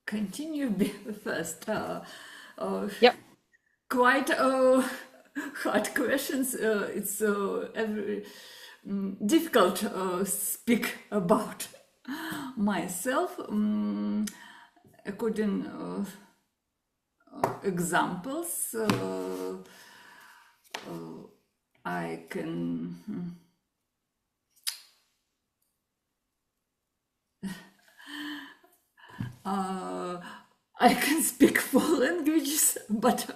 Continue first. Yep. Quite hard questions. It's every, difficult to speak about myself. According examples, I can. Uh, I can speak four languages, but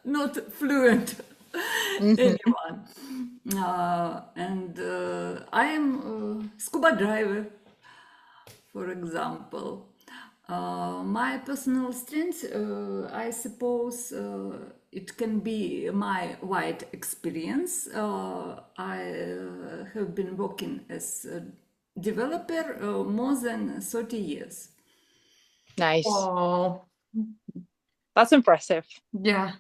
not fluent. Hmm. Anyone. And I am a scuba diver, for example. My personal strength, I suppose, it can be my wide experience. I have been working as a developer more than 30 years. Nice. Oh, That's impressive. yeah.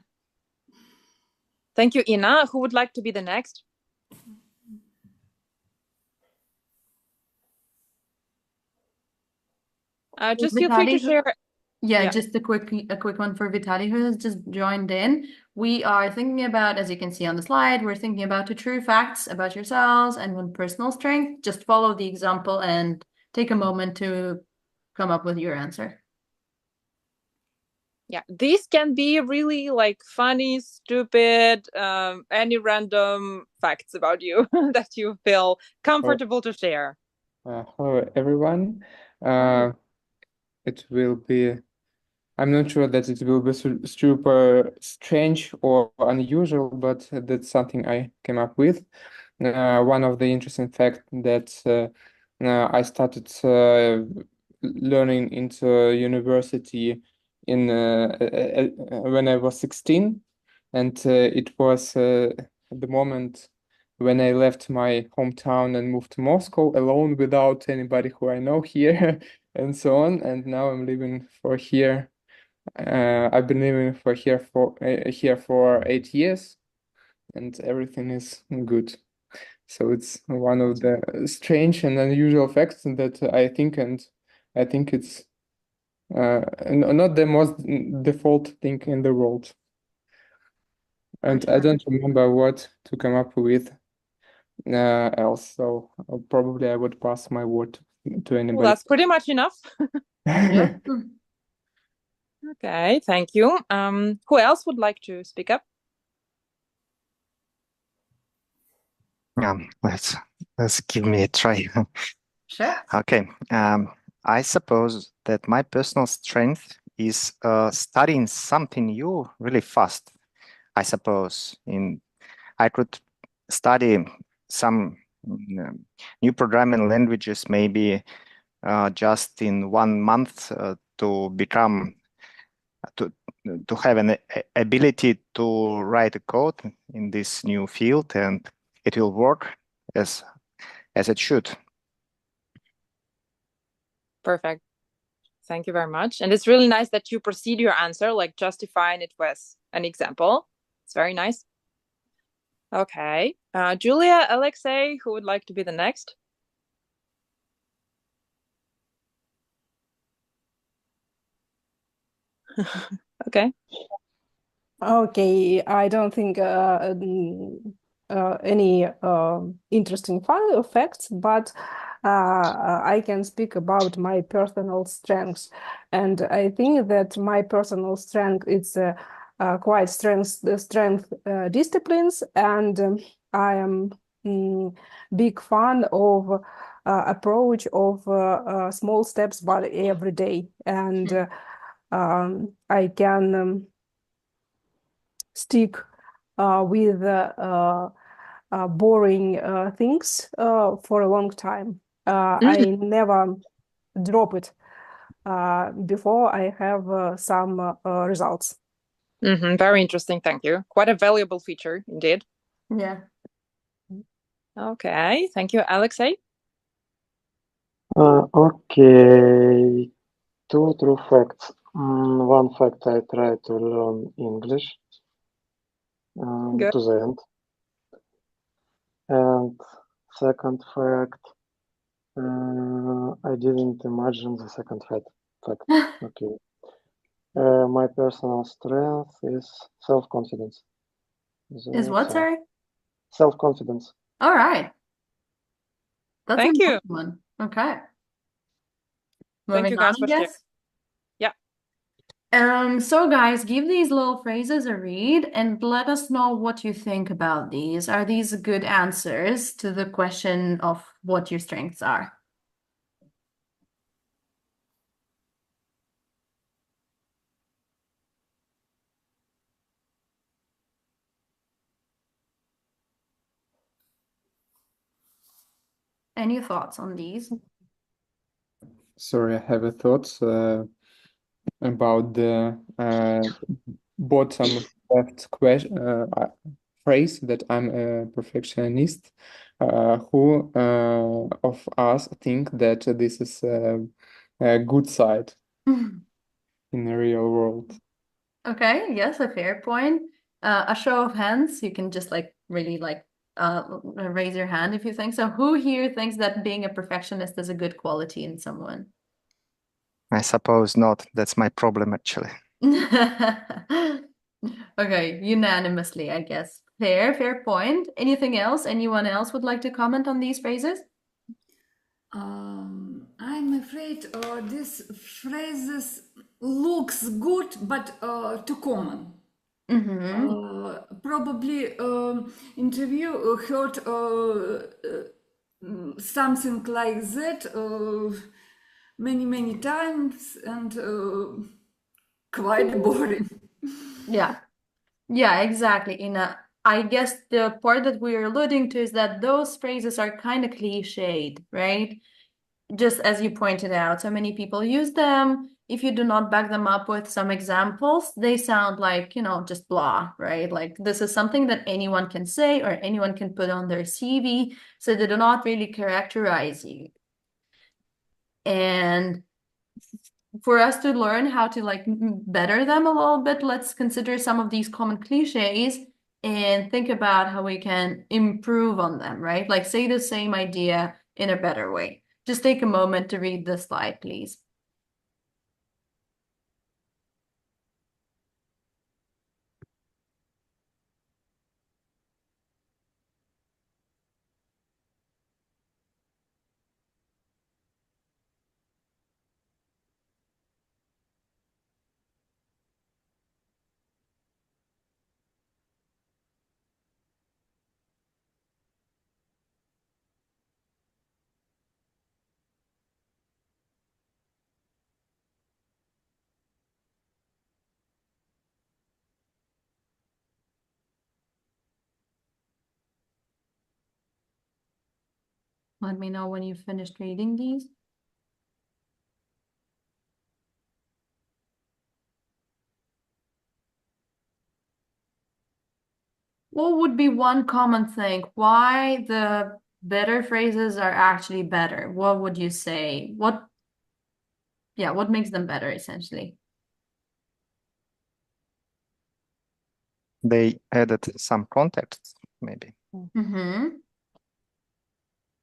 Thank you, Ina. Who would like to be the next? Just feel free to Vitaly, share. yeah, Yeah. just a quick one for Vitaly who has just joined in. We are thinking about, as you can see on the slide, we're thinking about the true facts about yourselves and one personal strength. Just follow the example and take a moment to come up with your answer. Yeah, these can be really like funny, stupid, any random facts about you that you feel comfortable to share. Hello, everyone. It will be, I'm not sure that it will be super strange or unusual, but that's something I came up with. One of the interesting facts that I started learning into university in when I was 16, and it was the moment when I left my hometown and moved to Moscow alone without anybody who I know here and so on. And now I'm living for here. I've been living here for 8 years, and everything is good. So it's one of the strange and unusual facts that I think, and I think it's not the most default thing in the world. And I don't remember what to come up with else. So probably I would pass my word to Well, anybody. that's pretty much enough. Yeah. Okay, thank you. Who else would like to speak up? Let's give me a try. Sure. Okay. I suppose that my personal strength is studying something new really fast. I suppose I could study some new programming languages maybe just in 1 month to become to have an ability to write a code in this new field, and it will work as it should. Perfect. Thank you very much. And it's really nice that you proceed your answer, like justifying it with an example. It's very nice. Okay. Julia, Alexei, who would like to be the next? Okay. Okay, I don't think any interesting fun facts, but I can speak about my personal strengths, and I think that my personal strength is quite strength disciplines, and I am big fan of approach of small steps, but every day, and I can. Stick with boring things for a long time. I never drop it before I have some results. Very interesting. Thank you. Quite a valuable feature indeed. Yeah. Okay. Thank you, Alexei. Okay, two true facts. One fact, I try to learn English Good. to the end. And second fact, I didn't imagine the second fact. Okay. My personal strength is self-confidence. Is what, sorry? Self-confidence. All right. That's Thank an you. important one. Okay. Thank Moving you guys on, for I sharing. guess. Yeah. So guys, give these little phrases a read and let us know what you think about these. Are these good answers to the question of what your strengths are? Any thoughts on these? Sorry, I have a thought about the bottom left phrase that I'm a perfectionist. Who of us think that this is a good side in the real world? Okay, yes, a fair point. A show of hands, you can just like really like raise your hand if you think so. Who here thinks that being a perfectionist is a good quality in someone? I suppose not. That's my problem, actually. Okay, unanimously, I guess. Fair point. Anything else? Anyone else would like to comment on these phrases? I'm afraid this phrases looks good, but too common. Probably interview heard something like that many times and quite boring. Yeah. Yeah, exactly. I guess the part that we are alluding to is that those phrases are kind of cliched, right? Just as you pointed out, so many people use them. If you do not back them up with some examples, they sound like, just blah, right? Like this is something that anyone can say or anyone can put on their CV, so they do not really characterize you. And for us to learn how to like better them a little bit, let's consider some of these common cliches and think about how we can improve on them, right? Like say the same idea in a better way. Just take a moment to read the slide, please. Let me know when you've finished reading these. What would be one common thing? Why the better phrases are actually better? What would you say? What makes them better, essentially? They added some context, maybe.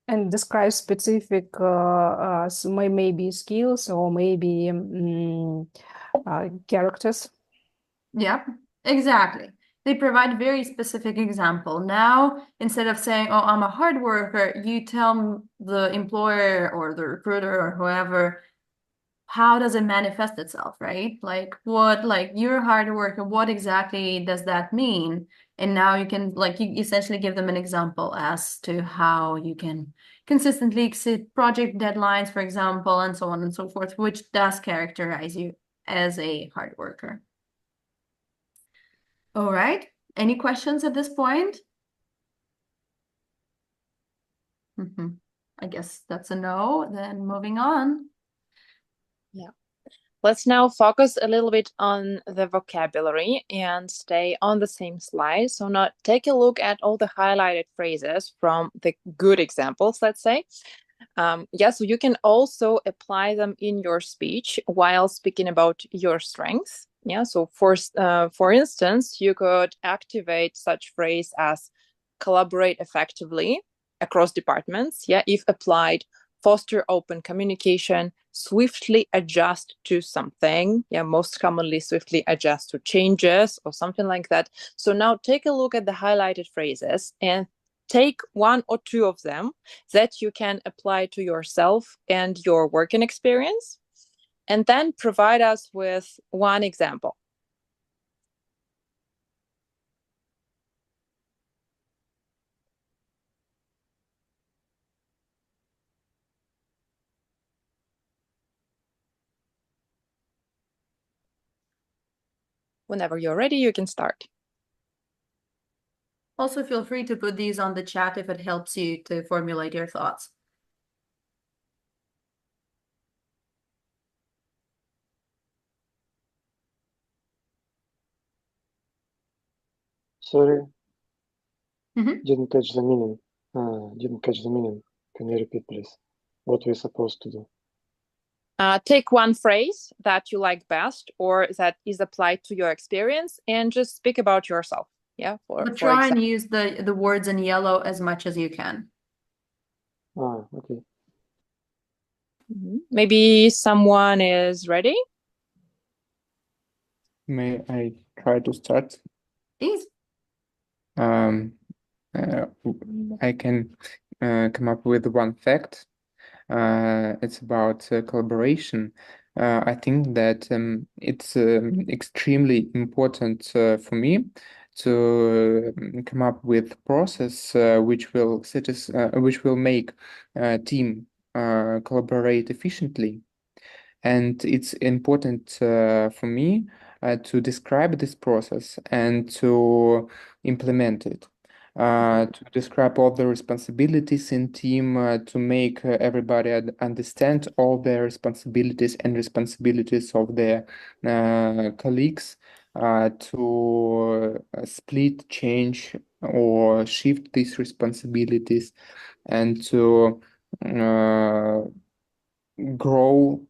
And describe specific maybe skills or maybe characters. Yeah, exactly. They provide very specific example. Now, instead of saying, "Oh, I'm a hard worker," you tell the employer or the recruiter or whoever, how does it manifest itself, right? Like you're a hard worker, what exactly does that mean? And now you can you essentially give them an example as to how you can consistently exceed project deadlines, for example, and so on and so forth, which does characterize you as a hard worker. All right. Any questions at this point? I guess that's a no. Then moving on. Yeah. Let's now focus a little bit on the vocabulary and stay on the same slide. So now take a look at all the highlighted phrases from the good examples, let's say. So you can also apply them in your speech while speaking about your strengths. Yeah, so for instance, you could activate such phrase as collaborate effectively across departments, if applied foster open communication, swiftly adjust to something. Yeah, most commonly swiftly adjust to changes or something like that. So now take a look at the highlighted phrases and take one or two of them that you can apply to yourself and your working experience, and then provide us with one example. Whenever you're ready, you can start. Also, feel free to put these on the chat if it helps you to formulate your thoughts. Sorry, Mhm. didn't catch the meaning. Didn't catch the meaning. Can you repeat, please? What we're supposed to do? Take one phrase that you like best or that is applied to your experience and just speak about yourself. Yeah, But for try and example. use the words in yellow as much as you can. Okay. Maybe someone is ready. May I try to start? Please. Um, I can come up with one fact. It's about collaboration. I think that it's extremely important for me to come up with process which will make team collaborate efficiently. And it's important for me to describe this process and to implement it. To describe all the responsibilities in team, to make everybody understand all their responsibilities and responsibilities of their colleagues, to split, change, or shift these responsibilities, and to grow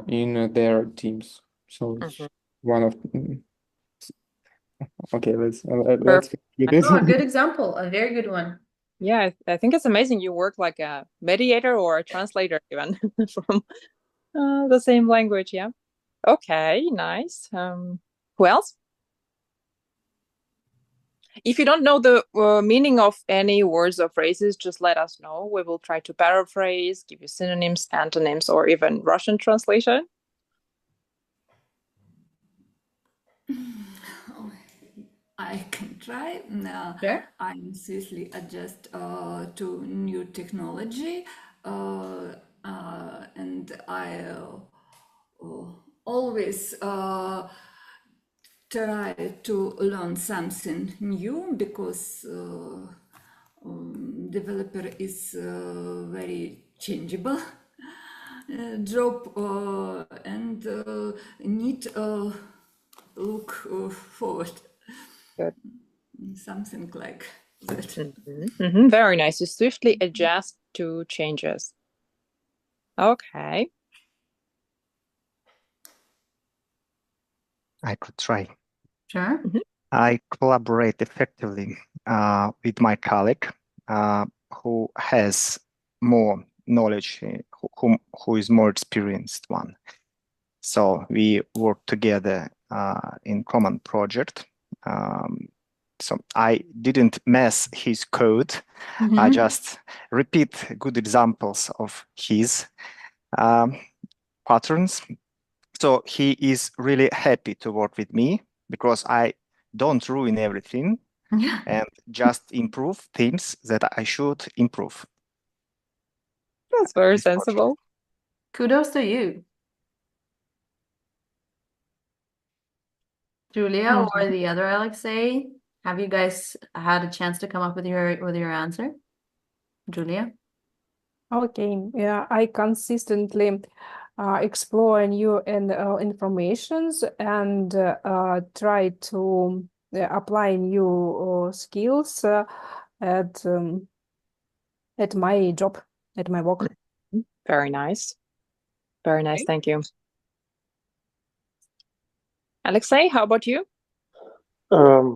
in their teams. So it's one of okay. Let's Perfect. finish with this. Oh, a good example, a very good one. Yeah, I think it's amazing you work like a mediator or a translator even from the same language. Yeah. Okay, nice. Who else? If you don't know the meaning of any words or phrases, just let us know. We will try to paraphrase, give you synonyms, antonyms, or even Russian translation. I can try. Sure. I swiftly adjust to new technology, and I always try to learn something new because developer is very changeable job and need look forward. Good. Something like that. Very nice. You swiftly adjust to changes. Okay. I could try. Sure. I collaborate effectively with my colleague who has more knowledge, who is more experienced one. So we work together in common project. So I didn't mess his code. I just repeat good examples of his patterns. So he is really happy to work with me because I don't ruin everything Yeah. and just improve things that I should improve. That's very This project. sensible. Kudos to you. Julia or the other Alexei, have you guys had a chance to come up with your answer? Julia? Okay, yeah, I consistently explore new informations and try to apply new skills at my job, at my work. Very nice. Very nice. Thank you. Alexei, how about you? Yeah.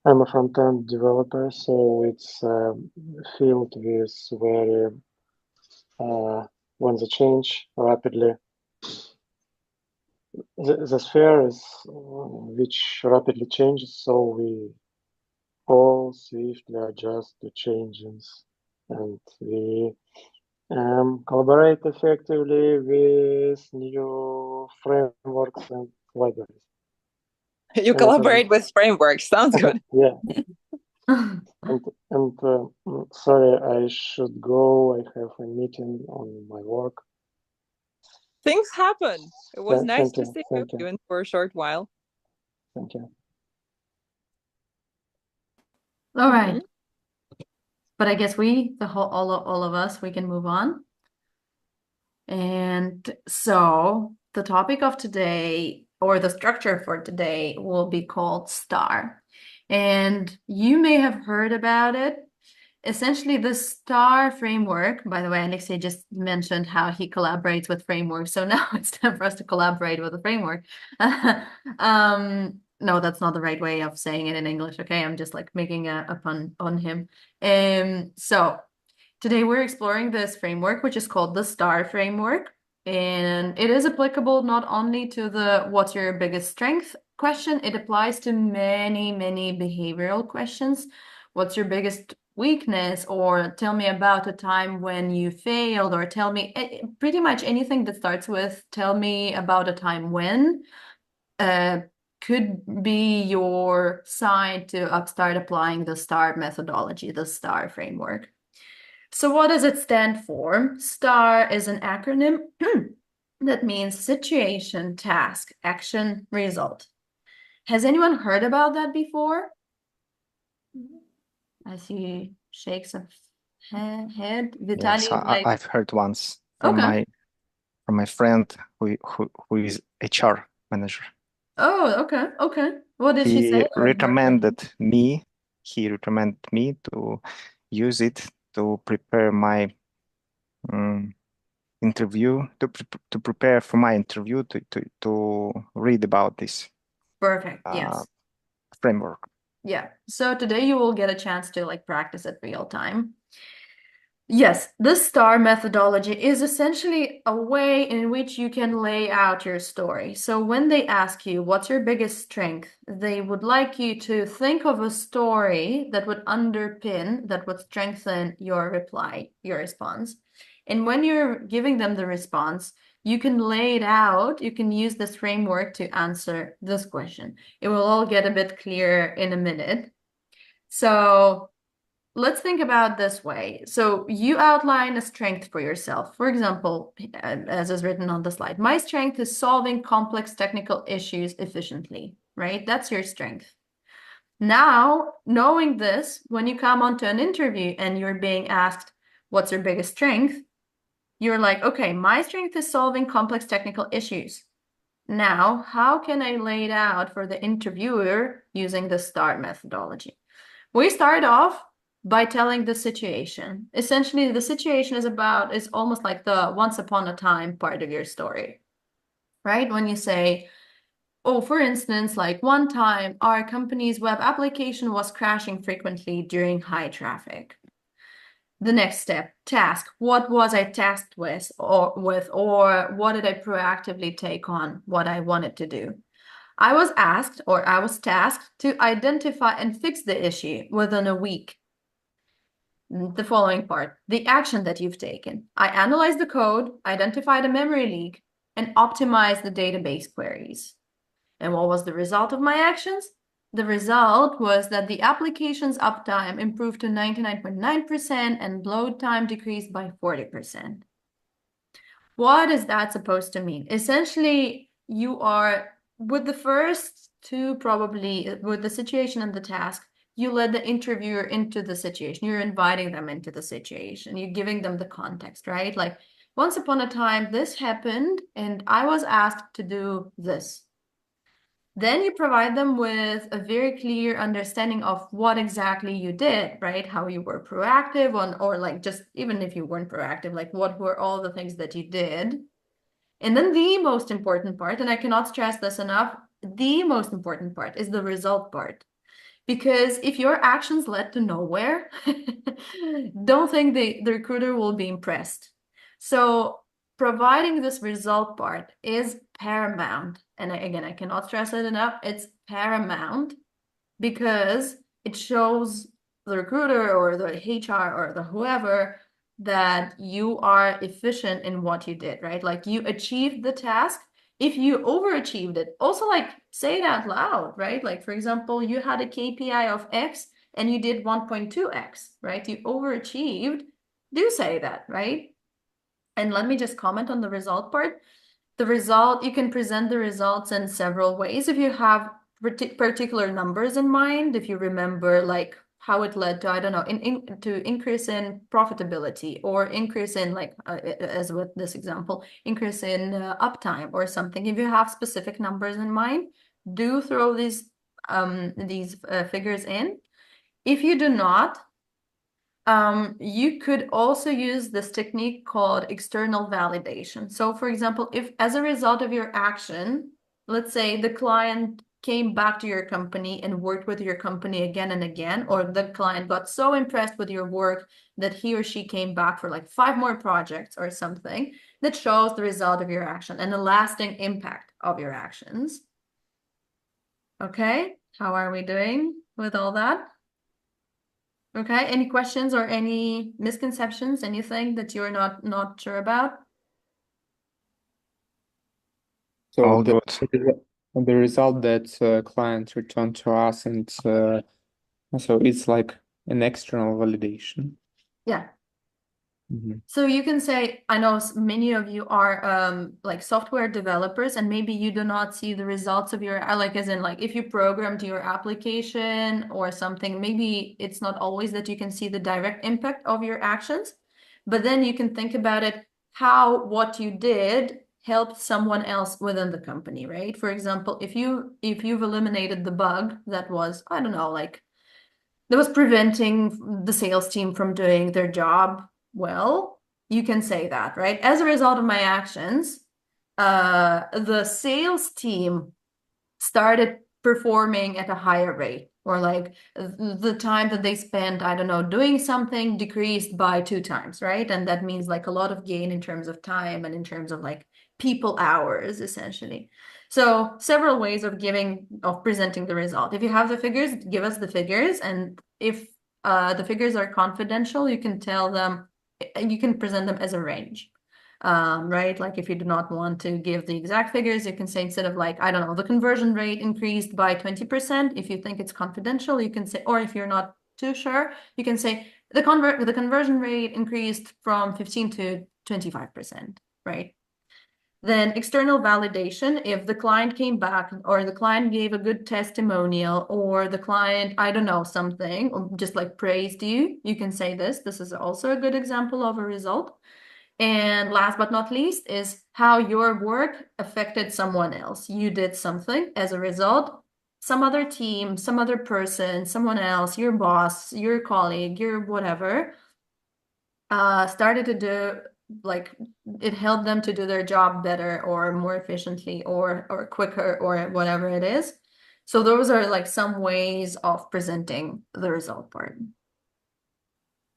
I'm a front-end developer, so it's a field with very when they change rapidly. The sphere is which rapidly changes, so we all swiftly adjust to changes, and we collaborate effectively with new frameworks and libraries. You collaborate with frameworks. Sounds good. Yeah. And sorry, I should go. I have a meeting on my work. Things happen. It was nice Thank to you. see Thank you. you even for a short while. Thank you. All right. But I guess all of us, we can move on. And so the topic of today, or the structure for today, will be called STAR. And you may have heard about it. Essentially, the STAR framework, by the way, Alexei just mentioned how he collaborates with frameworks. So now it's time for us to collaborate with a framework. No, that's not the right way of saying it in English. Okay, I'm just like making a pun on him. So today we're exploring this framework, which is called the STAR framework. And it is applicable not only to the what's your biggest strength question, it applies to many, many behavioral questions. What's your biggest weakness? Or tell me about a time when you failed, or tell me pretty much anything that starts with tell me about a time when could be your sign to start applying the STAR methodology, the STAR framework. So what does it stand for? STAR is an acronym that means situation, task, action, result. Has anyone heard about that before? I see shakes of head. Vitaly Yes, is like, I've heard once from okay. my friend who is HR manager. Oh, okay. What did she He say? Or recommended me. He recommended me to use it to prepare my interview, to prepare for my interview, to read about this Perfect. Yes. framework. Yeah. So today you will get a chance to like practice it real time. Yes, the STAR methodology is essentially a way in which you can lay out your story. So when they ask you, what's your biggest strength? They would like you to think of a story that would underpin, that would strengthen your reply, your response. And when you're giving them the response, you can lay it out. You can use this framework to answer this question. It will all get a bit clearer in a minute. So let's think about this way. So you outline a strength for yourself. For example, as is written on the slide, my strength is solving complex technical issues efficiently, right? That's your strength. Now, knowing this, when you come onto an interview and you're being asked, what's your biggest strength? You're like, okay, my strength is solving complex technical issues. Now, how can I lay it out for the interviewer using the STAR methodology? We start off by telling the situation. Essentially, the situation is almost like the once upon a time part of your story, right? When you say, oh, for instance, like one time our company's web application was crashing frequently during high traffic. The next step, task. What was I tasked with, or what did I proactively take on what I wanted to do? I was asked, or I was tasked to identify and fix the issue within a week. The following part, the action that you've taken. I analyzed the code, identified a memory leak, and optimized the database queries. And what was the result of my actions? The result was that the application's uptime improved to 99.9% and load time decreased by 40%. What is that supposed to mean? Essentially, you are, with the first two, probably with the situation and the task, you let the interviewer into the situation. You're inviting them into the situation. You're giving them the context, right? Like, once upon a time, this happened, and I was asked to do this. Then you provide them with a very clear understanding of what exactly you did, right? How you were proactive or like just even if you weren't proactive, like what were all the things that you did? And then the most important part, and I cannot stress this enough, the most important part is the result part. Because if your actions led to nowhere, don't think the recruiter will be impressed. So providing this result part is paramount. And again, I cannot stress it enough. It's paramount because it shows the recruiter or the HR or the whoever that you are efficient in what you did, right? Like you achieved the task. If you overachieved it, also like say it out loud, right? Like for example, you had a KPI of X and you did 1.2X, right? You overachieved. Do say that, right? And let me just comment on the result part. The result, you can present the results in several ways. If you have particular numbers in mind, if you remember like how it led to, I don't know, to increase in profitability or increase in like, as with this example, increase in uptime or something. If you have specific numbers in mind, do throw these figures in. If you do not, you could also use this technique called external validation. So for example, if as a result of your action, let's say the client came back to your company and worked with your company again and again, or the client got so impressed with your work that he or she came back for like 5 more projects or something, that shows the result of your action and the lasting impact of your actions. Okay, how are we doing with all that? Okay, any questions or any misconceptions, anything that you're not sure about? So All the good. the result that clients return to us, and so it's like an external validation. Yeah. Mhm. So you can say, I know many of you are like software developers, and maybe you do not see the results of your, like as in like if you programmed your application or something, maybe it's not always that you can see the direct impact of your actions, but then you can think about it, how what you did helped someone else within the company, right? For example, if you've eliminated the bug that was, I don't know, like that was preventing the sales team from doing their job well, you can say that, right? As a result of my actions, the sales team started performing at a higher rate, or like the time that they spent, I don't know, doing something decreased by 2 times, right? And that means like a lot of gain in terms of time and in terms of like people hours, essentially. So several ways of presenting the result. If you have the figures, give us the figures. And if the figures are confidential, you can tell them, you can present them as a range. Right? Like if you do not want to give the exact figures, you can say instead of like, I don't know, the conversion rate increased by 20%. If you think it's confidential, you can say, or if you're not too sure, you can say the conversion rate increased from 15 to 25%, right? Then external validation, if the client came back or the client gave a good testimonial or the client, I don't know, something, or just like praised you, you can say this. This is also a good example of a result. And last but not least is how your work affected someone else. You did something as a result, some other team, some other person, someone else, your boss, your colleague, your whatever, started to do, like it helped them to do their job better or more efficiently or quicker or whatever it is. So those are like some ways of presenting the result part.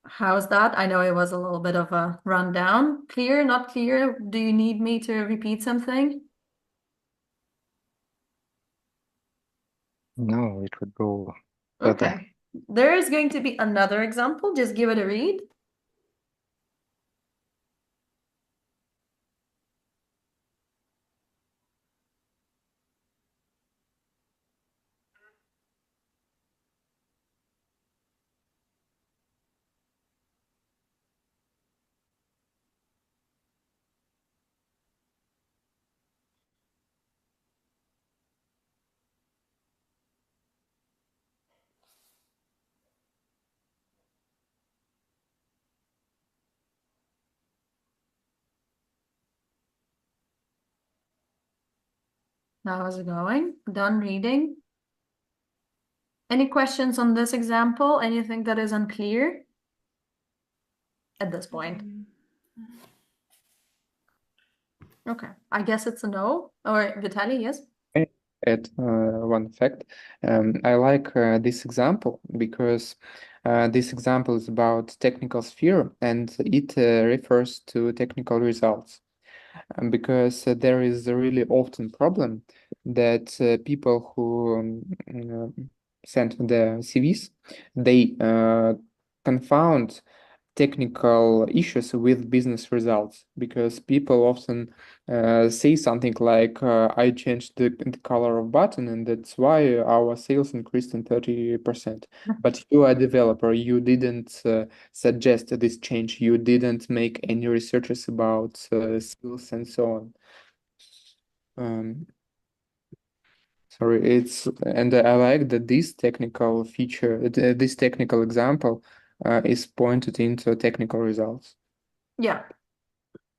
How's that? I know it was a little bit of a rundown. Clear, not clear? Do you need me to repeat something? No, it would go further. Okay. There is going to be another example. Just give it a read. How's it going? Done reading? Any questions on this example? Anything that is unclear at this point? Okay, I guess it's a no. Or Vitaly, yes? add one fact. I like this example because this example is about technical sphere and it refers to technical results. Because there is a really often problem that people who send the CVs, they confound technical issues with business results because people often say something like I changed the color of button and that's why our sales increased in 30%. But you are a developer, you didn't suggest this change, you didn't make any researches about skills and so on. Sorry, and I like that this technical feature, this technical example is pointed into technical results. Yeah,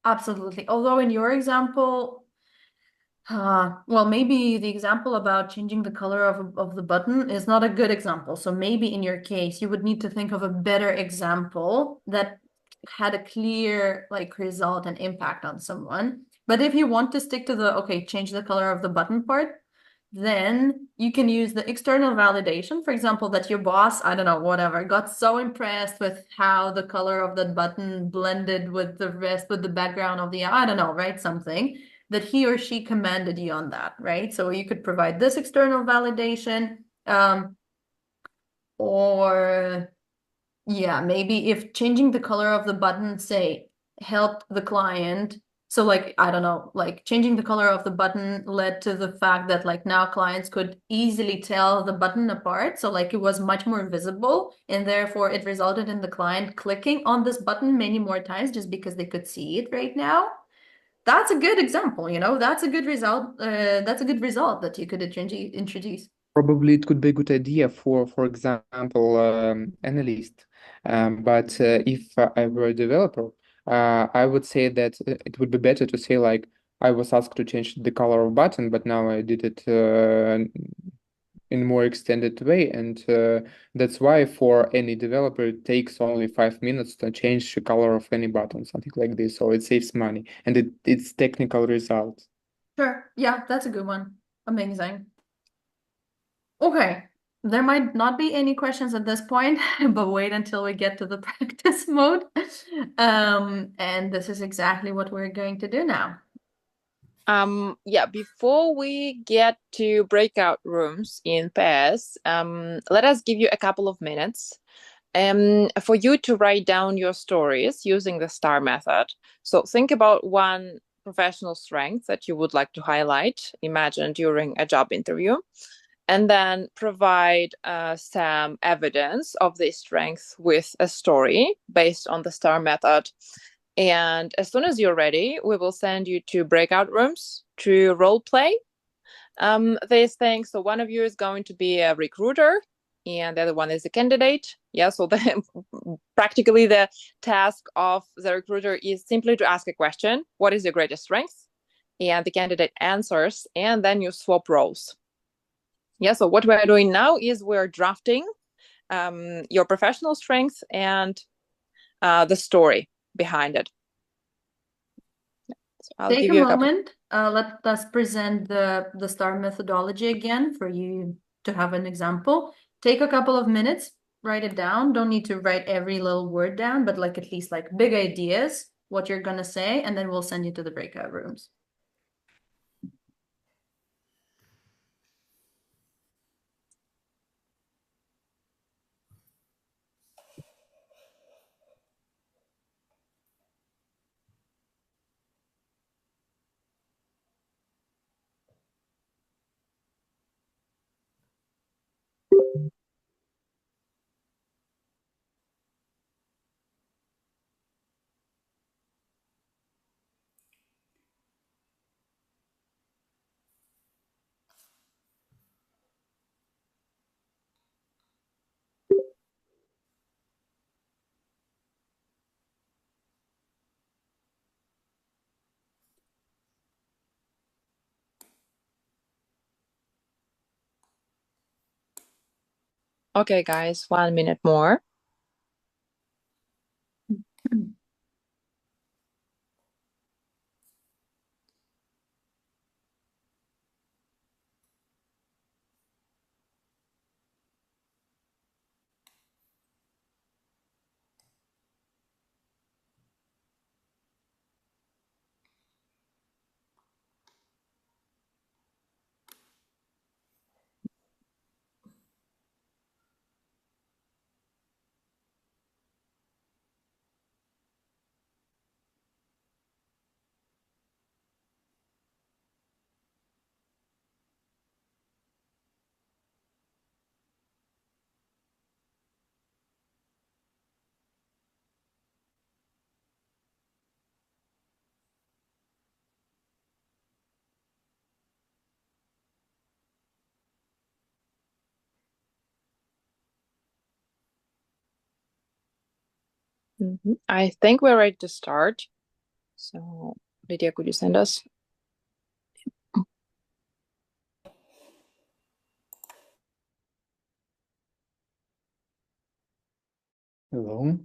absolutely. Although in your example, well, maybe the example about changing the color of the button is not a good example. So maybe in your case, you would need to think of a better example that had a clear like result and impact on someone. But if you want to stick to the, okay, change the color of the button part, then you can use the external validation. For example, that your boss, I don't know, whatever, got so impressed with how the color of that button blended with the rest, with the background of the, I don't know, right? Something that he or she commended you on that, right? So you could provide this external validation, or yeah, maybe if changing the color of the button, say, helped the client. So like, I don't know, like changing the color of the button led to the fact that like now clients could easily tell the button apart. So like it was much more visible and therefore it resulted in the client clicking on this button many more times just because they could see it right now. That's a good example, you know, that's a good result. That's a good result that you could introduce. Probably it could be a good idea for example, analyst. But if I were a developer, I would say that it would be better to say like, I was asked to change the color of button, but now I did it in more extended way, and that's why for any developer it takes only 5 minutes to change the color of any button, something like this. So it saves money and it's technical results. Sure. Yeah, that's a good one. Amazing. Okay. There might not be any questions at this point, but wait until we get to the practice mode. And this is exactly what we're going to do now. Yeah, before we get to breakout rooms in pairs, let us give you a couple of minutes for you to write down your stories using the STAR method. So think about one professional strength that you would like to highlight, imagine during a job interview, and then provide some evidence of this strength with a story based on the STAR method. And as soon as you're ready, we will send you to breakout rooms to role play these things. So one of you is going to be a recruiter and the other one is a candidate. Yeah, so practically the task of the recruiter is simply to ask a question: what is your greatest strength? And the candidate answers, and then you swap roles. Yeah, so what we're doing now is we're drafting your professional strength and the story behind it. So I'll Take give a you a couple. moment. Let us present the STAR methodology again for you to have an example. Take a couple of minutes, write it down. Don't need to write every little word down, but like at least like big ideas, what you're gonna say, and then we'll send you to the breakout rooms. Okay, guys, 1 minute more. I think we're ready to start. So, Lydia, could you send us? Hello.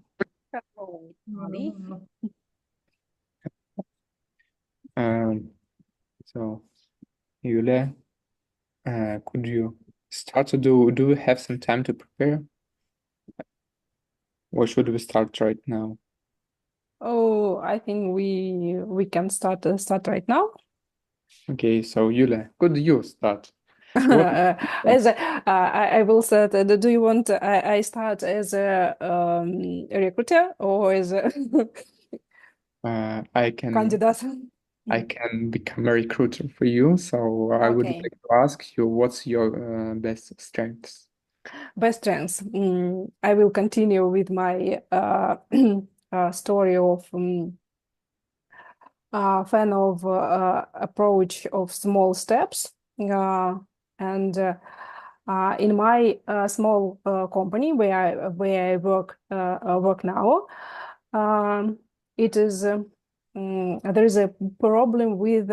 Hello, Molly. So, Yulia, could you start to do we have some time to prepare? Or should we start right now? Oh, I think we can start right now. Okay, so Yulia, could you start? What I will start. Do you want I start as a recruiter or as a I can candidate? become a recruiter for you, so I would Okay. like to ask you what's your best strengths? Best strengths. I will continue with my story of fan of approach of small steps. And in my small company where I work now, it is there is a problem with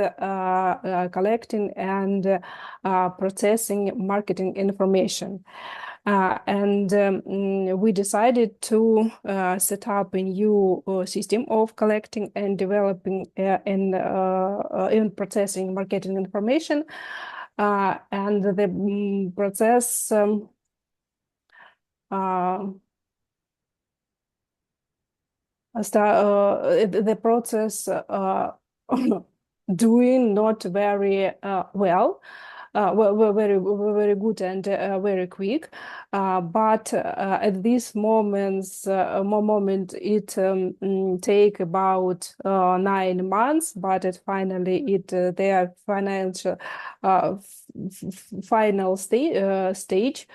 collecting and processing marketing information. We decided to set up a new system of collecting and developing and processing marketing information. And the process the process doing not very well. Very good and very quick. But at this moment, it take about 9 months. But finally, their financial final stage.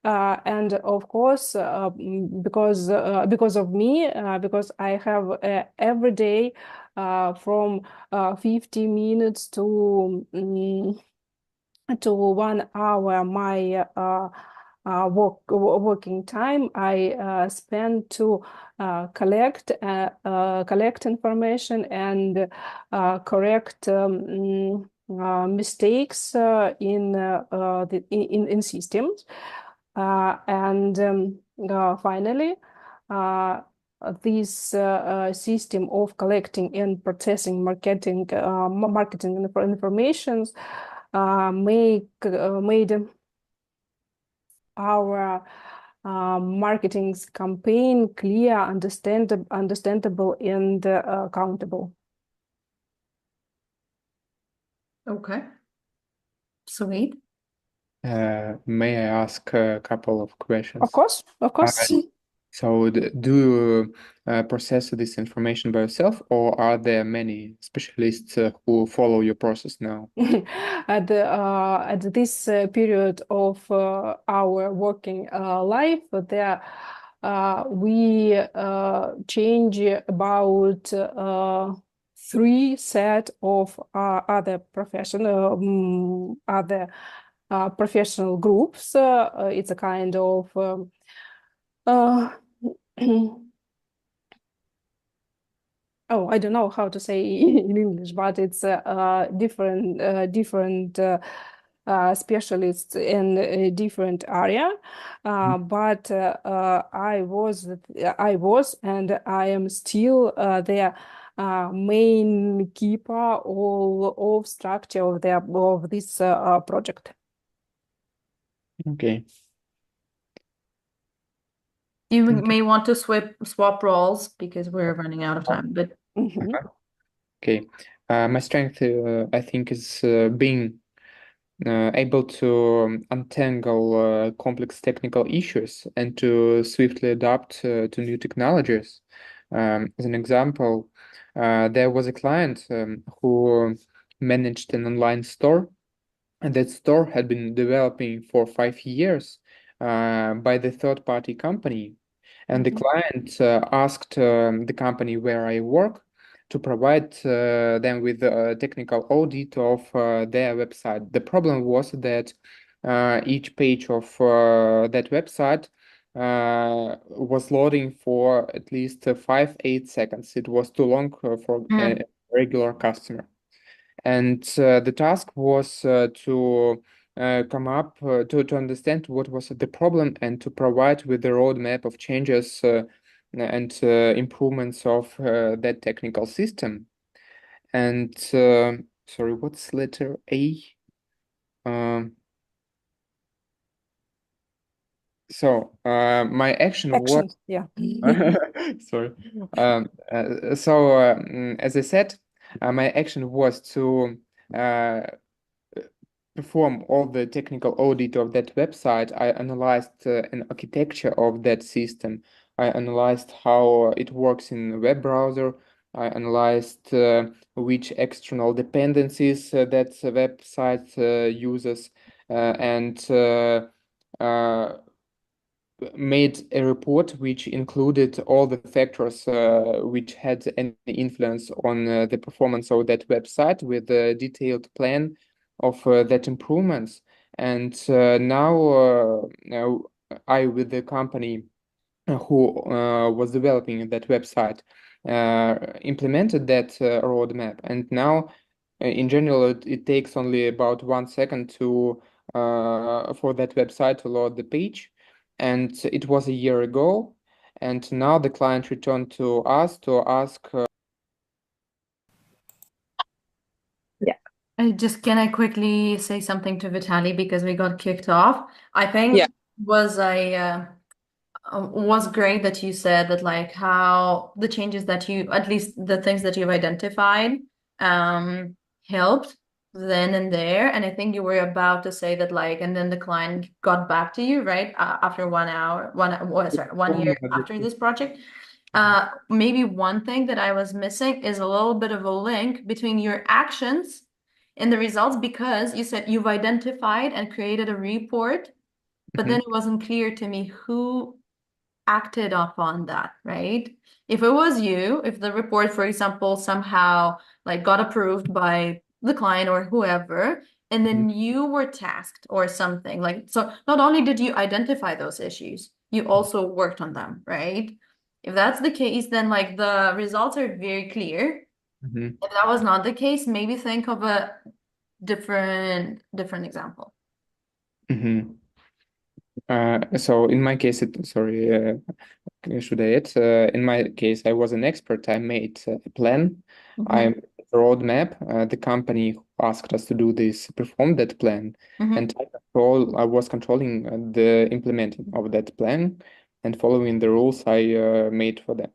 And of course, because of me, because I have every day from 50 minutes to 1 hour my working time I spend to collect information and correct mistakes in systems. Finally, this system of collecting and processing marketing information made our marketing campaign clear, understandable, and accountable. Okay. Sweet. May I ask a couple of questions? Of course. So do you process this information by yourself, or are there many specialists who follow your process now? At this period of our working life, there we change about 3 set of other professional groups. It's a kind of oh, I don't know how to say in English, but it's different specialists in a different area. But I was, and I am still their main keeper of structure of this project. Okay. You may want to swap roles because we're running out of time, but Okay. My strength, I think, is being able to untangle complex technical issues and to swiftly adapt to new technologies. As an example, there was a client who managed an online store, and that store had been developing for 5 years by the third-party company. And the client asked the company where I work to provide them with a technical audit of their website. The problem was that each page of that website was loading for at least 5-8 seconds. It was too long for a regular customer. And the task was to come up to understand what was the problem and to provide with the roadmap of changes and improvements of that technical system. And sorry, what's letter A? So my action was Action, yeah. sorry. As I said, my action was to perform all the technical audit of that website. I analyzed an architecture of that system. I analyzed how it works in a web browser. I analyzed which external dependencies that the website uses and made a report which included all the factors which had any influence on the performance of that website with a detailed plan of that improvements. And now I, with the company who was developing that website, implemented that roadmap. And now, in general, it takes only about 1 second to for that website to load the page. And it was a year ago. And now the client returned to us to ask. Can I quickly say something to Vitaly because we got kicked off? I think Yeah. was great that you said that like how the changes that you, at least the things that you've identified, helped then and there. And I think you were about to say that like, and then the client got back to you, right? After 1 hour, 1 year after this project. Maybe one thing that I was missing is a little bit of a link between your actions and the results, because you said you've identified and created a report, but then it wasn't clear to me who acted upon that, right? If it was you, if the report, for example, somehow like got approved by the client or whoever, and then you were tasked or something, like, so not only did you identify those issues, you also worked on them, right? If that's the case, then like the results are very clear. If that was not the case, maybe think of a different example. So in my case, should I add? In my case, I was an expert. I made a plan. I made a roadmap. The company asked us to do this, perform that plan, and I was controlling the implementing of that plan and following the rules I made for them.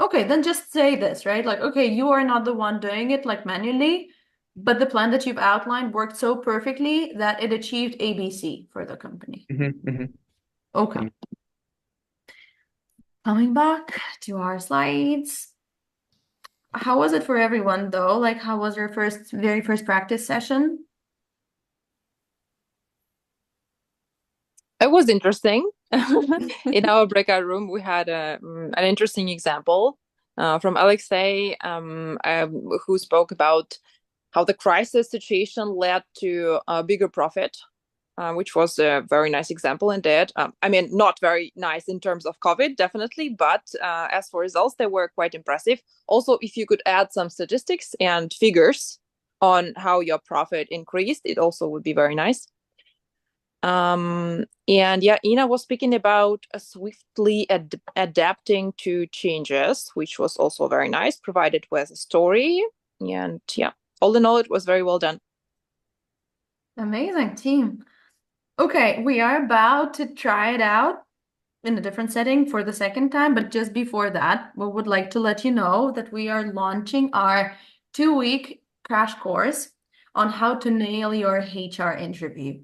Okay, then just say this, right? Like, okay, you are not the one doing it like manually, but the plan that you've outlined worked so perfectly that it achieved ABC for the company. Okay. Coming back to our slides. How was it for everyone though? Like, how was your very first practice session? It was interesting. In our breakout room, we had an interesting example from Alexei, who spoke about how the crisis situation led to a bigger profit, which was a very nice example indeed. I mean, not very nice in terms of COVID, definitely, but as for results, they were quite impressive. Also, if you could add some statistics and figures on how your profit increased, it also would be very nice. And yeah, Ina was speaking about swiftly adapting to changes, which was also very nice, provided with a story. And yeah, all in all, it was very well done. Amazing team. Okay, we are about to try it out in a different setting for the second time, but just before that, we would like to let you know that we are launching our 2-week crash course on how to nail your HR interview.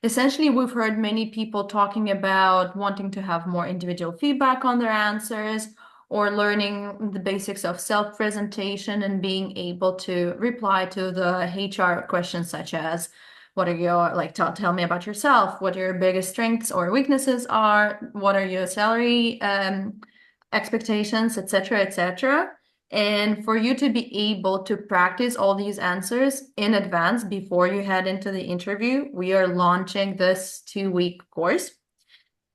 Essentially, we've heard many people talking about wanting to have more individual feedback on their answers or learning the basics of self-presentation and being able to reply to the HR questions such as, what are your, like, tell me about yourself, what your biggest strengths or weaknesses are, what are your salary expectations, etc., etc. And for you to be able to practice all these answers in advance before you head into the interview, we are launching this 2-week course.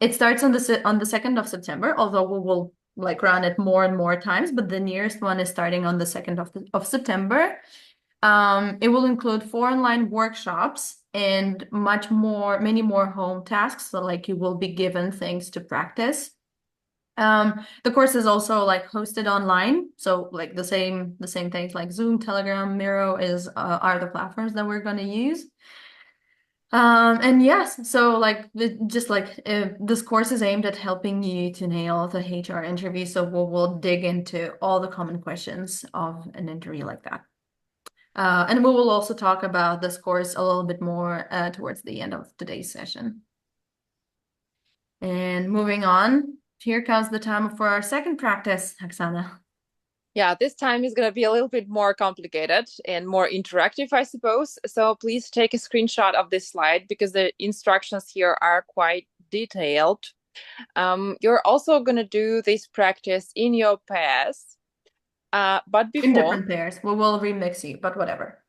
It starts on the 2nd of September, although we will like run it more and more times, but the nearest one is starting on the 2nd of September. It will include 4 online workshops and many more home tasks. So like you will be given things to practice. The course is also like hosted online. So like the same things like Zoom, Telegram, Miro are the platforms that we're going to use. And yes, so like this course is aimed at helping you to nail the HR interview. So we'll dig into all the common questions of an interview like that. And we will also talk about this course a little bit more towards the end of today's session. And moving on, here comes the time for our second practice, Oksana. Yeah, this time is going to be a little bit more complicated and more interactive, I suppose. So please take a screenshot of this slide because the instructions here are quite detailed. You're also going to do this practice in your pairs. But before... In different pairs. We will remix it, but whatever.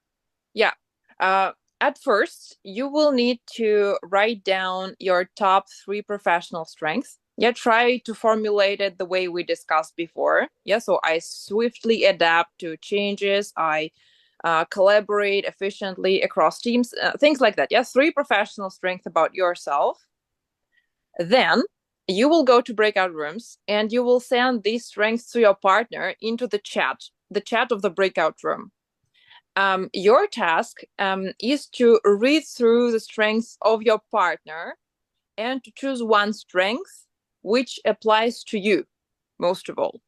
Yeah. At first, you will need to write down your top 3 professional strengths. Yeah, try to formulate it the way we discussed before. Yeah, so I swiftly adapt to changes. I collaborate efficiently across teams, things like that. Yeah, 3 professional strengths about yourself. Then you will go to breakout rooms and you will send these strengths to your partner into the chat of the breakout room. Your task is to read through the strengths of your partner and to choose one strength which applies to you most of all.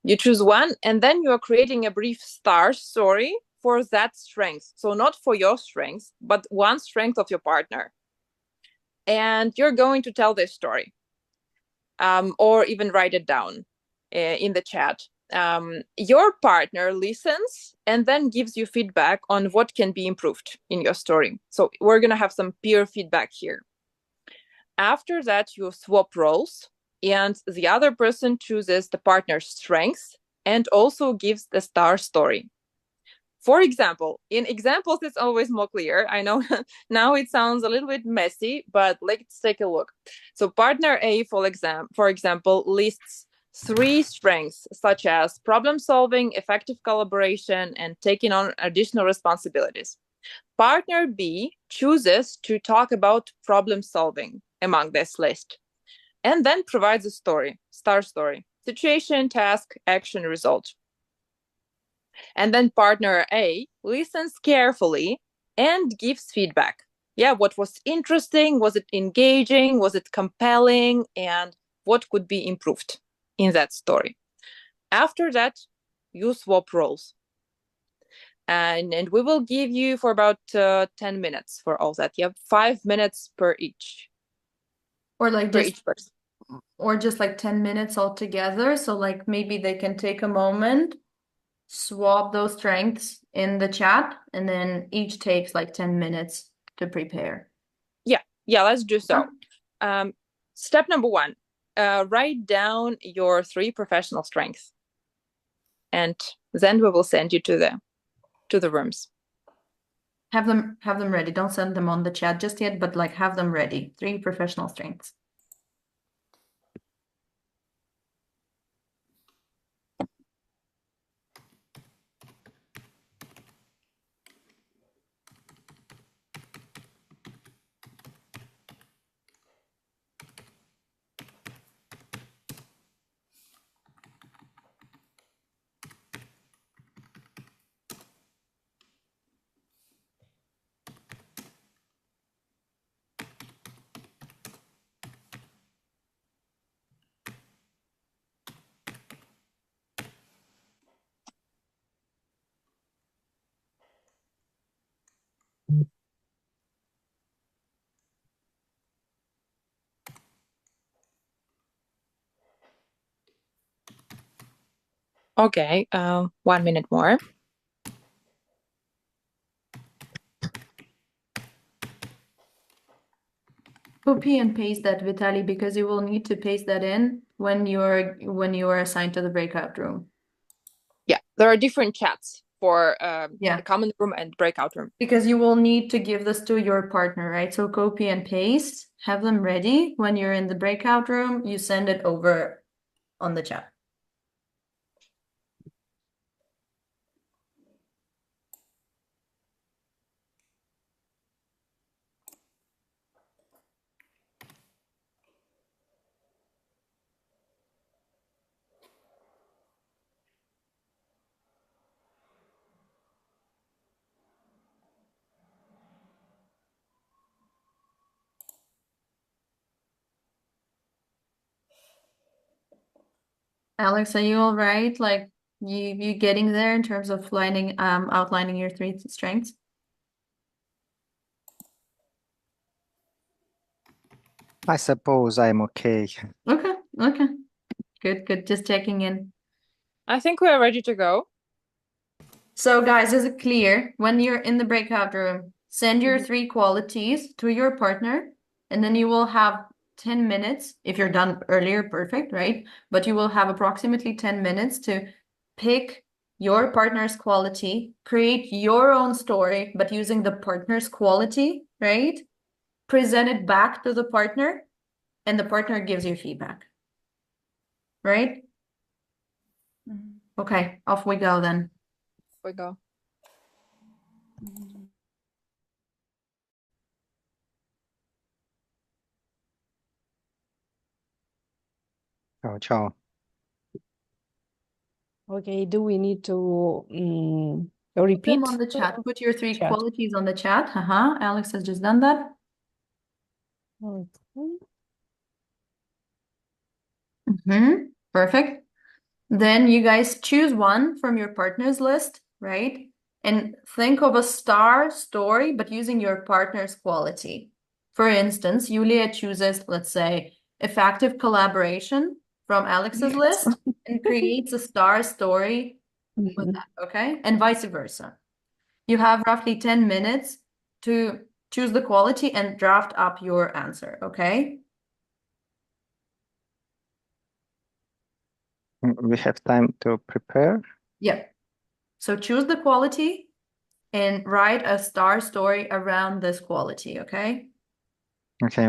You choose one and then you are creating a brief star story for that strength. So not for your strength, but one strength of your partner. And you're going to tell this story or even write it down in the chat. Your partner listens and then gives you feedback on what can be improved in your story. So we're going to have some peer feedback here. After that, you swap roles and the other person chooses the partner's strengths and also gives the star story. For example, in examples, it's always more clear. I know now it sounds a little bit messy, but let's take a look. So partner A, for example, lists 3 strengths, such as problem solving, effective collaboration, and taking on additional responsibilities. Partner B chooses to talk about problem solving among this list, and then provides a story, star story, situation, task, action, result. And then partner A listens carefully and gives feedback. Yeah, what was interesting? Was it engaging? Was it compelling? And what could be improved in that story? After that, you swap roles. And we will give you for about 10 minutes for all that. You have 5 minutes per each. Or like for each person. Or just like 10 minutes altogether. So like maybe they can take a moment, swap those strengths in the chat, and then each takes like 10 minutes to prepare. Yeah, let's do so. Step number 1, write down your 3 professional strengths. And then we will send you to the rooms. Have them ready. Don't send them on the chat just yet, but like have them ready. 3 professional strengths. Okay, 1 minute more. Copy and paste that, Vitaly, because you will need to paste that in when you're assigned to the breakout room. Yeah, there are different chats for the common room and breakout room. Because you will need to give this to your partner, right? So copy and paste, have them ready. When you're in the breakout room, you send it over on the chat. Alex, are you all right? Like you getting there in terms of outlining your three strengths? I suppose I'm okay. Okay, okay. Good. Just checking in. I think we are ready to go. So guys, is it clear? When you're in the breakout room, send your three qualities to your partner, and then you will have 10 minutes. If you're done earlier, perfect, right? But you will have approximately 10 minutes to pick your partner's quality, create your own story, but using the partner's quality, right? Present it back to the partner, and the partner gives you feedback. Right? Okay, off we go then. We go. Ciao, ciao. Okay, do we need to Put repeat? them on the chat. Put your three Chat. qualities on the chat. Alex has just done that. Perfect. Then you guys choose one from your partner's list, right? And think of a star story, but using your partner's quality. For instance, Julia chooses, let's say, effective collaboration from Alex's list and creates a star story with that, okay? And vice versa. You have roughly 10 minutes to choose the quality and draft up your answer, okay? We have time to prepare. Yeah. So choose the quality and write a star story around this quality, okay? Okay,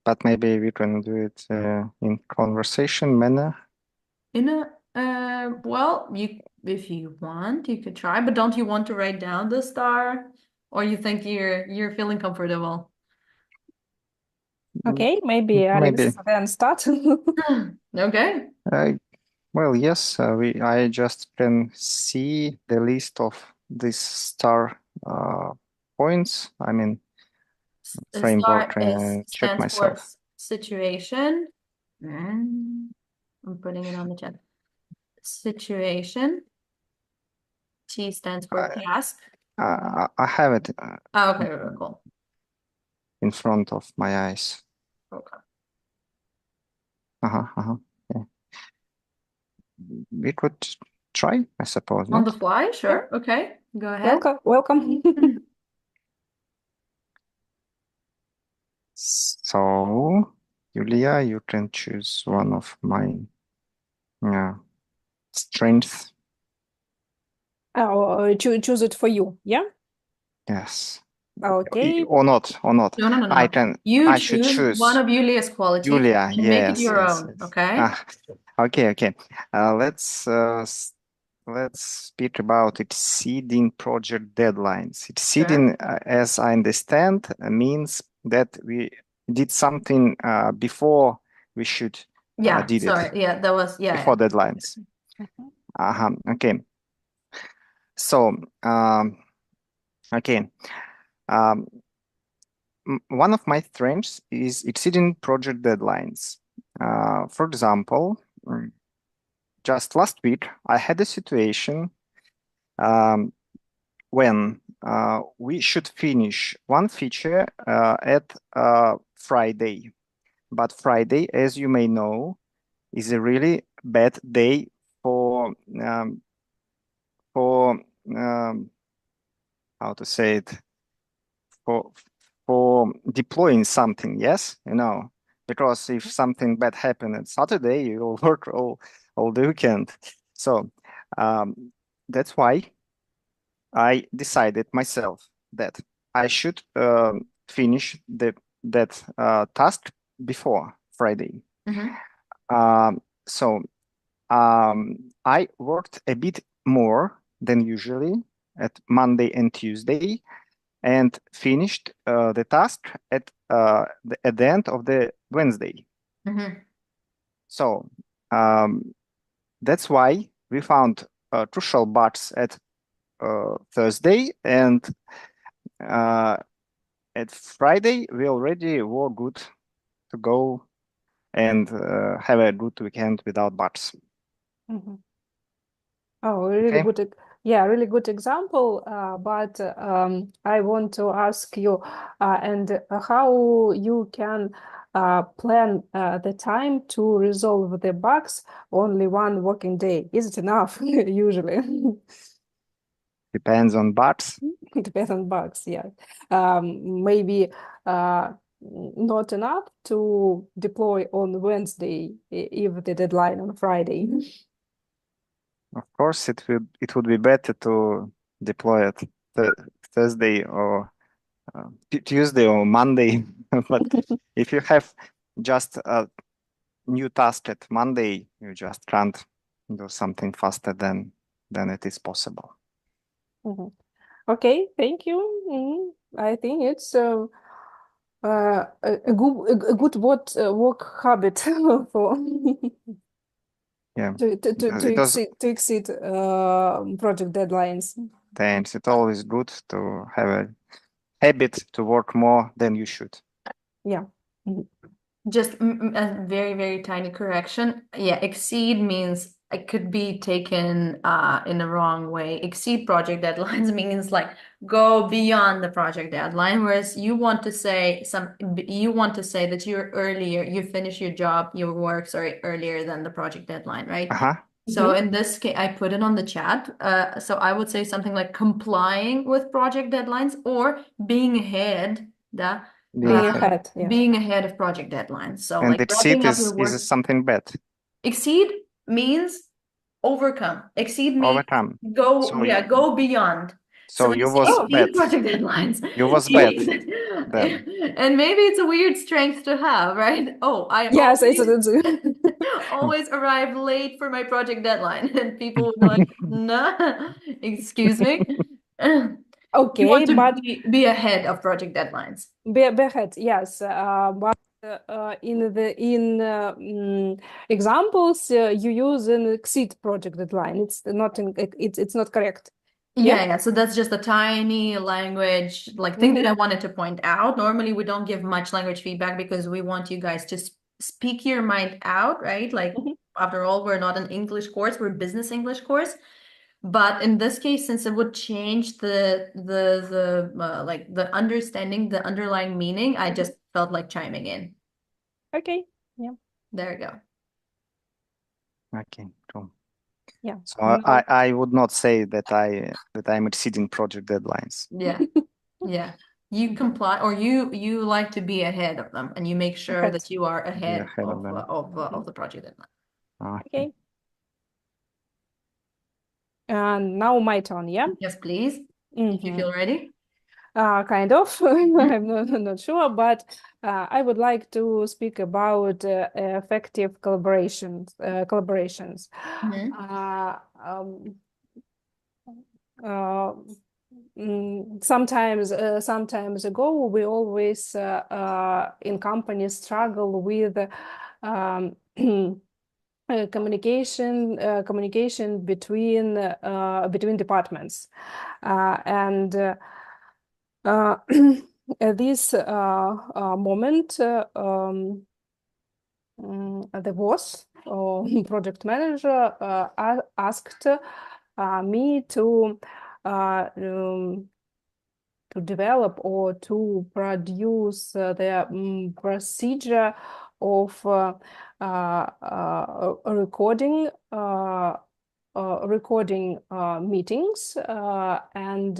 but maybe we can do it in conversation manner. In a well, if you want, you could try, but don't you want to write down the star, or you think you're feeling comfortable? Okay, maybe Alex Maybe. then start. Okay. Well, yes, I just can see the list of these star points. I mean, framework Star and check stands for myself. situation. I'm putting it on the chat. Situation. T stands for task. I have it Oh, okay, cool. in front of my eyes. Okay. Yeah. We could try, I suppose. On Not? the fly, sure. Okay, go ahead. Welcome. So, Julia, you can choose one of my strengths. Oh, choose it for you, yeah? Yes. Okay. Or not. No. I should choose one of Julia's qualities Julia. and make it Yes, your yes, own, yes. okay? Okay. Let's speak about exceeding project deadlines. Exceeding, as I understand, means that we did something before we should did Sorry. it. Yeah, that was Before deadlines. Okay. So, okay. One of my strengths is exceeding project deadlines. For example, just last week, I had a situation when we should finish one feature at Friday. But Friday, as you may know, is a really bad day for how to say it, for deploying something. Yes, because if something bad happened on Saturday, you will work all the weekend. So that's why I decided myself that I should finish the that task before Friday. Mhm. So I worked a bit more than usually at Monday and Tuesday, and finished the task at the end of the Wednesday. Mhm. So that's why we found crucial bugs at Thursday, and at Friday we already were good to go and have a good weekend without bugs. Mhm. Oh, really Okay. good, yeah, really good example. But I want to ask you, and how you can plan the time to resolve the bugs only one working day? Is it enough usually? Depends on bugs. It depends on bugs, yeah. Maybe not enough to deploy on Wednesday if the deadline on Friday. Of course, it would be better to deploy it Thursday or Tuesday or Monday. But if you have just a new task at Monday, you just can't do something faster than it is possible. Mhm. Okay, thank you. I think it's a good work habit for Yeah, to it was exceed project deadlines. thanks. It's always good to have a habit to work more than you should. Yeah. Mhm. Just a very, very tiny correction. Yeah, exceed means it could be taken in the wrong way. Exceed project deadlines means like go beyond the project deadline, whereas you want to say that you're earlier, you finish your job, your work, sorry, earlier than the project deadline, right? Uh-huh. So in this case, I put it on the chat. So I would say something like complying with project deadlines or being ahead. Being ahead, yeah. Being ahead of project deadlines. So And like exceed wrapping up your work. is something bad. Exceed means overcome. Exceed means Overcome. go, So yeah, go beyond. So when you you say was exceed bad. project deadlines. You was bad then. And maybe it's a weird strength to have, right? Oh, I Yes, always, it's always arrive late for my project deadline. And people would be like, nah, excuse me. You okay, want to but be ahead of project deadlines. be ahead, yes. But in examples, you use an exceed project deadline. It's not it's not correct. Yeah. So that's just a tiny language like thing that I Mhm. wanted to point out. Normally, we don't give much language feedback because we want you guys to speak your mind out, right? Like, Mhm. after all, we're not an English course, we're a business English course. But in this case, since it would change the like the understanding, the underlying meaning, I just felt like chiming in. Okay, yeah, There you go. Okay, cool. yeah. So No. I would not say that I'm exceeding project deadlines. Yeah. Yeah. You comply, or you like to be ahead of them, and you make sure Ahead. that you are Be ahead ahead of them. of the project deadline. Okay. Okay. And now my turn, yeah? Yes, please. If you feel ready. Kind of. I'm not sure, but I would like to speak about effective collaborations. Mhm. Uh, sometimes ago, we always in companies struggle with communication between departments, and at this moment, the boss or project manager asked me to develop or to produce the procedure of recording meetings and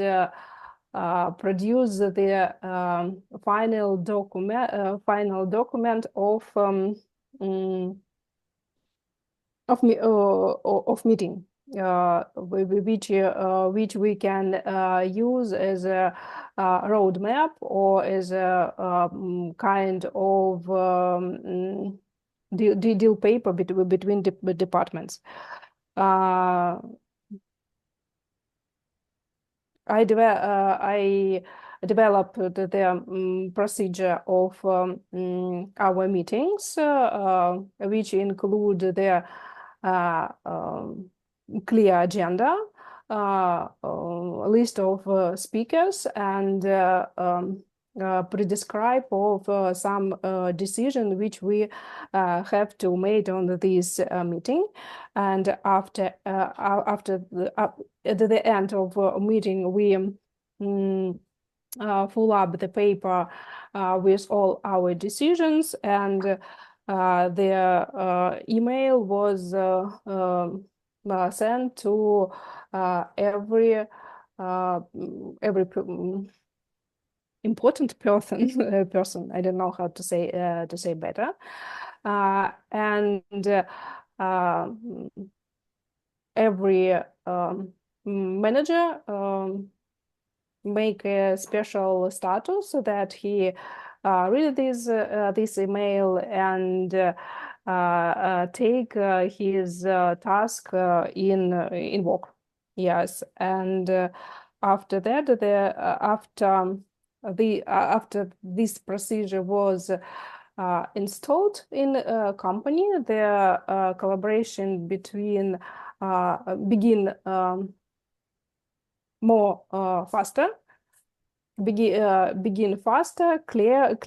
produce the final document of meeting. which we can use as a roadmap or as a kind of deal paper between departments. I developed the procedure of our meetings, which include the clear agenda, list of speakers, and prescribe of some decision which we have to make on this meeting. And after at the end of meeting, we fill up the paper with all our decisions, and the email was sent to every important person. I don't know how to say better, and every manager make a special status so that he read this email and take his task in work. Yes, and after that, after this procedure was installed in a company, the collaboration between begin more faster, begin faster, clear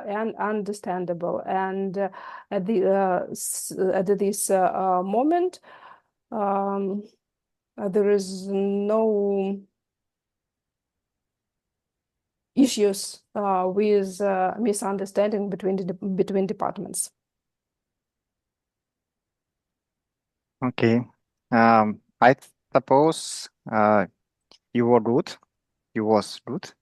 and understandable. And at this moment, there is no issues with misunderstanding between departments. Okay. I suppose you were good. You was good.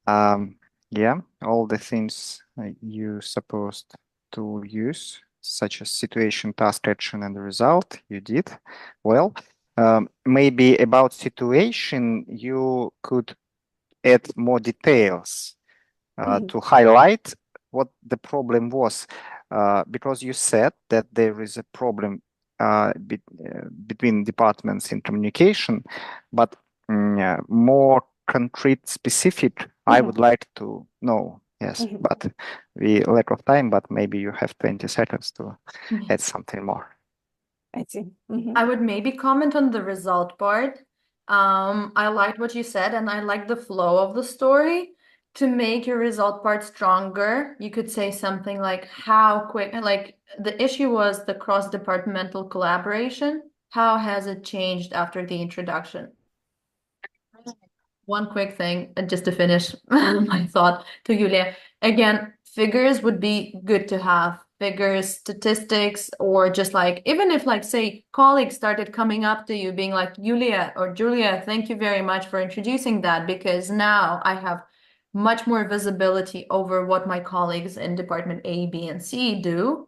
Yeah, all the things you supposed to use, such as situation, task, action, and the result, you did well. Maybe about situation, you could add more details to highlight what the problem was, because you said that there is a problem between departments in communication, but more concrete, specific, I would like to know. Yes, but we lack of time, but maybe you have 20 seconds to add something more. I see. I would maybe comment on the result part. I liked what you said, and I like the flow of the story. To make your result part stronger, you could say something like how quick, like the issue was the cross-departmental collaboration. How has it changed after the introduction? One quick thing, just to finish my thought to Julia. Again, figures would be good to have. Figures, statistics, or just like, even if like, say, colleagues started coming up to you being like, Julia or Julia, thank you very much for introducing that, because now I have much more visibility over what my colleagues in department A, B, and C do.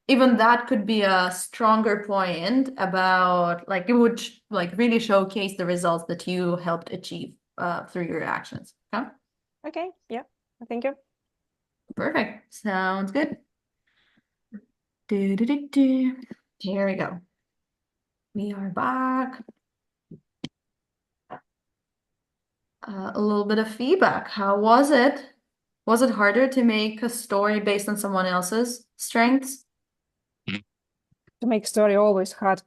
Even that could be a stronger point about, like, it would like really showcase the results that you helped achieve through your actions. Okay? Okay, yeah, thank you. Perfect. Sounds good. Here we go. We are back. A little bit of feedback. How was it? Was it harder to make a story based on someone else's strengths? To make story always hard.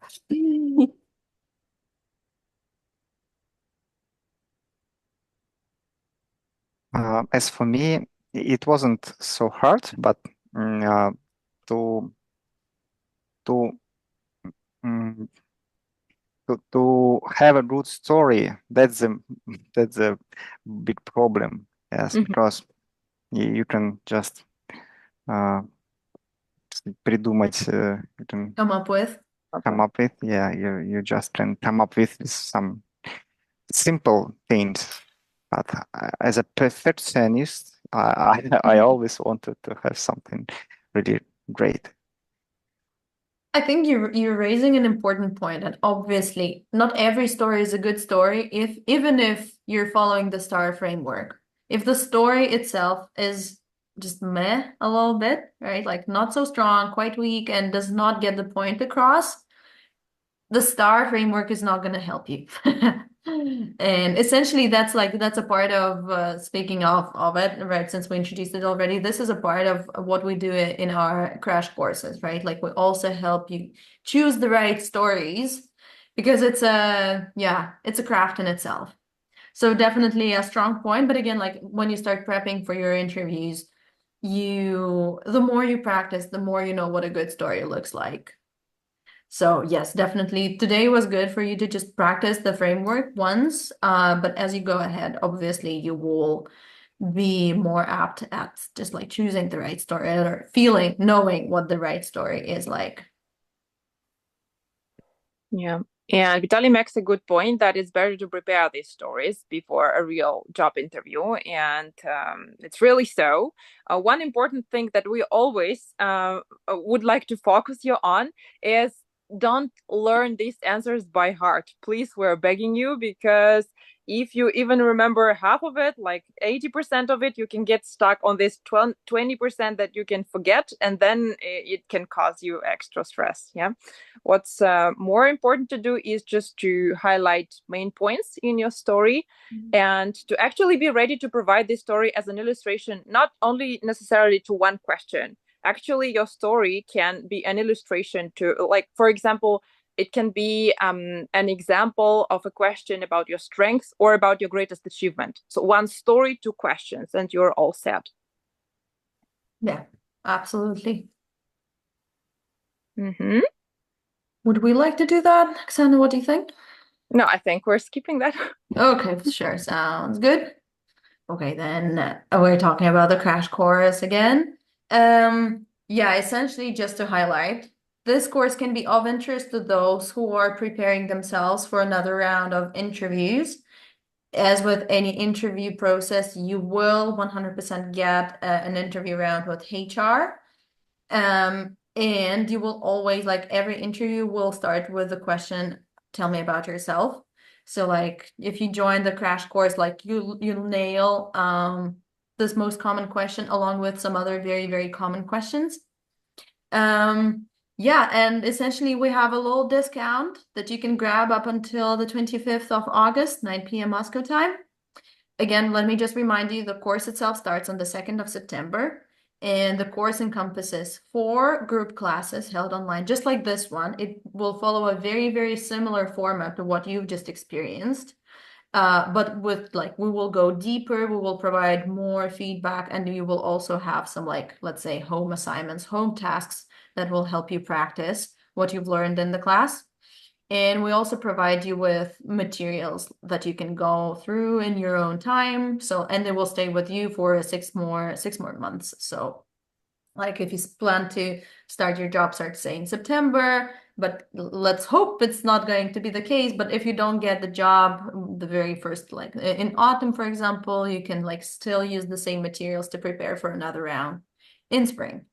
As for me, it wasn't so hard, but to have a good story, that's a big problem. Yes, because you can just придумать, you can Come up with. Yeah, you just can come up with some simple things. But as a perfectionist, I always wanted to have something really great. I think you're raising an important point, and obviously, not every story is a good story. Even if you're following the STAR framework, if the story itself is just meh a little bit, right? Like not so strong, quite weak, and does not get the point across, the STAR framework is not going to help you. And essentially, that's a part of speaking of it, right? Since we introduced it already, this is a part of what we do in our crash courses, right? Like we also help you choose the right stories because it's a craft in itself. So definitely a strong point. But again, like when you start prepping for your interviews, the more you practice, the more you know what a good story looks like. So yes, definitely today was good for you to just practice the framework once. But as you go ahead, obviously you will be more apt at just like choosing the right story or knowing what the right story is like. Yeah. And Vitaly makes a good point that it's better to prepare these stories before a real job interview. And it's really so. One important thing that we always would like to focus you on is don't learn these answers by heart. Please, we're begging you, because if you even remember half of it, like 80% of it, you can get stuck on this 20% that you can forget, and then it can cause you extra stress. Yeah. What's more important to do is just to highlight main points in your story and to actually be ready to provide this story as an illustration, not only necessarily to one question. Actually, your story can be an illustration to, like, for example, it can be an example of a question about your strengths or about your greatest achievement. So one story, two questions, and you're all set. Yeah, absolutely. Mm-hmm. Would we like to do that? Oksana, what do you think? No, I think we're skipping that. Okay, sure. Sounds good. Okay, then we're talking about the crash course again. Yeah, essentially just to highlight, this course can be of interest to those who are preparing themselves for another round of interviews. As with any interview process, you will 100% get an interview round with HR. And you will always, like every interview will start with the question, tell me about yourself. So like if you join the crash course, like you'll nail this most common question along with some other very, very common questions. Yeah, and essentially we have a little discount that you can grab up until the 25th of August, 9 p.m. Moscow time. Again, let me just remind you, the course itself starts on the 2nd of September. And the course encompasses 4 group classes held online, just like this one. It will follow a very, very similar format to what you've just experienced. But with like, we will go deeper, we will provide more feedback, and you will also have some like, let's say, home assignments, home tasks that will help you practice what you've learned in the class. And we also provide you with materials that you can go through in your own time. So, and they will stay with you for 6 more months. So like if you plan to start your job search, say in September, but let's hope it's not going to be the case. But if you don't get the job the very first, like in autumn, for example, you can like still use the same materials to prepare for another round in spring.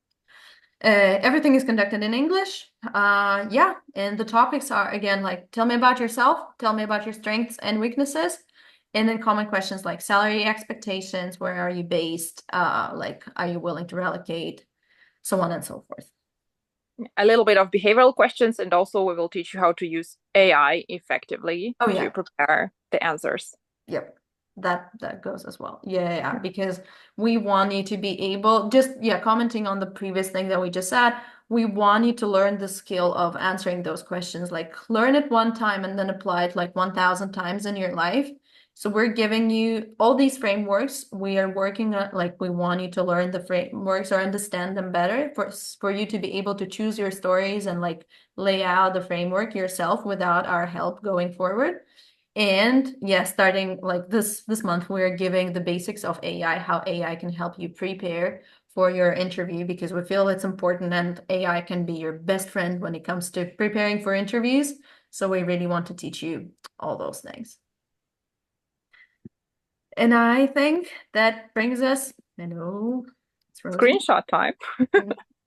Everything is conducted in English. Yeah, and the topics are again like tell me about yourself, tell me about your strengths and weaknesses, and then common questions like salary expectations, where are you based, like are you willing to relocate, so on and so forth. A little bit of behavioral questions, and also we will teach you how to use AI effectively to prepare the answers. Yep. That goes as well. Yeah, because we want you to be able, just commenting on the previous thing that we just said, we want you to learn the skill of answering those questions, like learn it one time and then apply it like 1,000 times in your life. So we're giving you all these frameworks. We are working on, like, we want you to learn the frameworks or understand them better for you to be able to choose your stories and like lay out the framework yourself without our help going forward. And yeah, starting like this month, we're giving the basics of AI, how AI can help you prepare for your interview, because we feel it's important and AI can be your best friend when it comes to preparing for interviews. So we really want to teach you all those things. And I think that brings us, I know, screenshot time.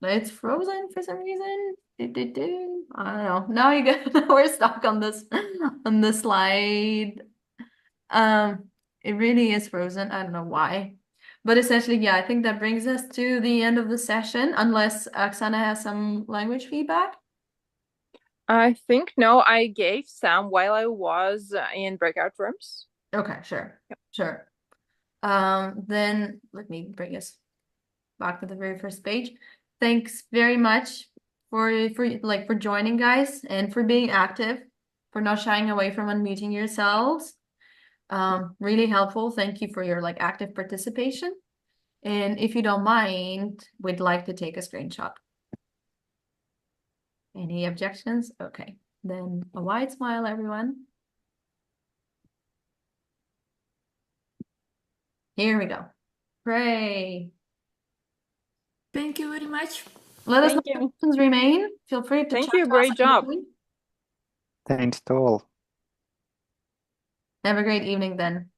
It's frozen for some reason. I don't know. Now you get we're stuck on this slide. It really is frozen. I don't know why. But essentially, yeah, I think that brings us to the end of the session, unless Oksana has some language feedback. I think no, I gave some while I was in breakout rooms. Okay, sure. Sure. Then let me bring us back to the very first page. Thanks very much for joining, guys, and for being active, for not shying away from unmuting yourselves. Really helpful. Thank you for your like active participation. And if you don't mind, we'd like to take a screenshot. Any objections? Okay. Then a wide smile, everyone. Here we go. Pray. Thank you very much. Let us know Thank you. if questions remain. Feel free to Thank chat you. to Great us in job. between. Thanks to all. Have a great evening then.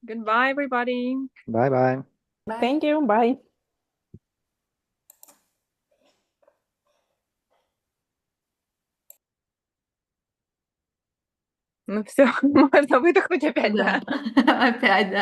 Goodbye, everybody. Bye bye. Bye. Thank you. Bye. Ну все, можно выдохнуть опять, да? Да. Опять, да.